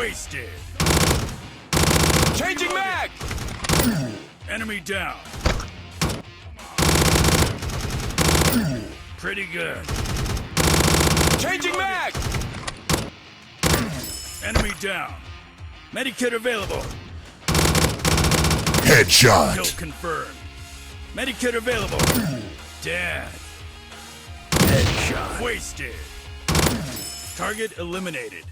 Wasted. Changing mag! Enemy down. Pretty good. Changing mag! Enemy down. Medikit available. Headshot. Kill confirmed. Medikit available. Dead. Headshot. Wasted. Target eliminated.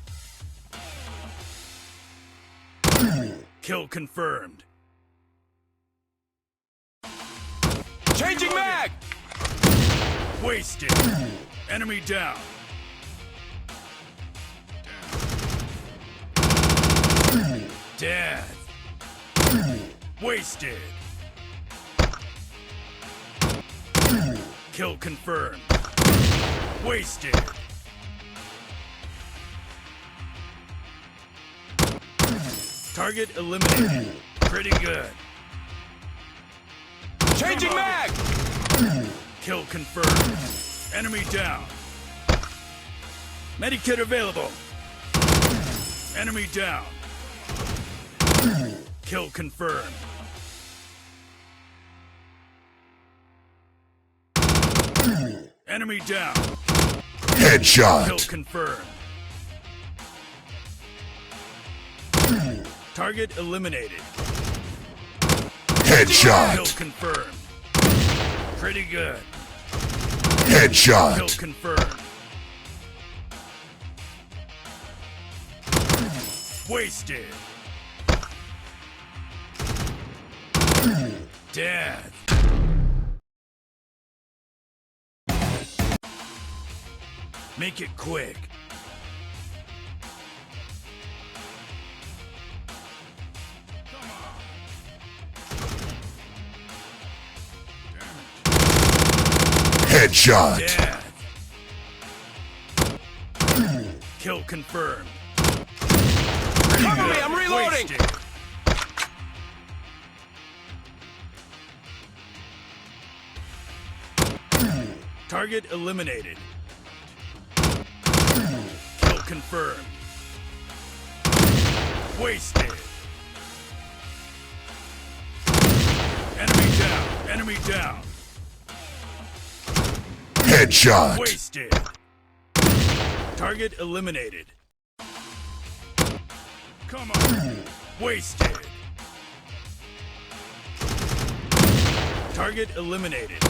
Kill confirmed. Changing mag! Wasted. Enemy down. Dead. Wasted. Kill confirmed. Wasted. Target eliminated. Pretty good. Changing mag! Kill confirmed. Enemy down. Medikit available. Enemy down. Kill confirmed. Enemy down. Headshot. Kill confirmed. Target eliminated. Headshot. Kill confirmed. Pretty good. Headshot. Kill confirmed. Wasted. Dead. Make it quick. Come on. Headshot. Dead. Kill confirmed. Cover me, I'm reloading! Wasted. Target eliminated. Kill confirmed. Wasted. Enemy down. Enemy down. Headshot. Wasted. Target eliminated. Come on. Wasted. Target eliminated.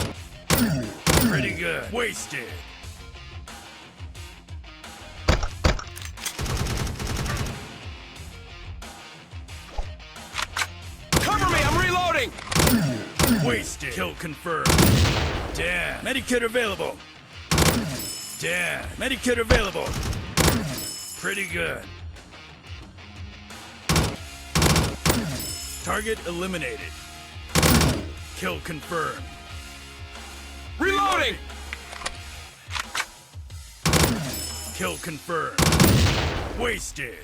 Pretty good. Wasted. Cover me, I'm reloading! Wasted. Kill confirmed. Dead. Medikit available. Dead. Medikit available. Pretty good. Target eliminated. Kill confirmed. Reloading! Kill confirmed. Wasted.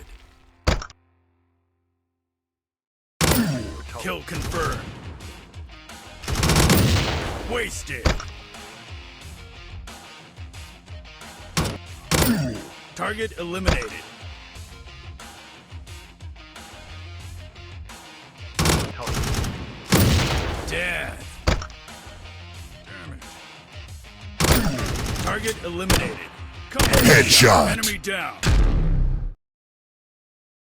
Kill confirmed. Wasted. Target eliminated. Dead. Damn it. Target eliminated. Come on. Headshot. Enemy down.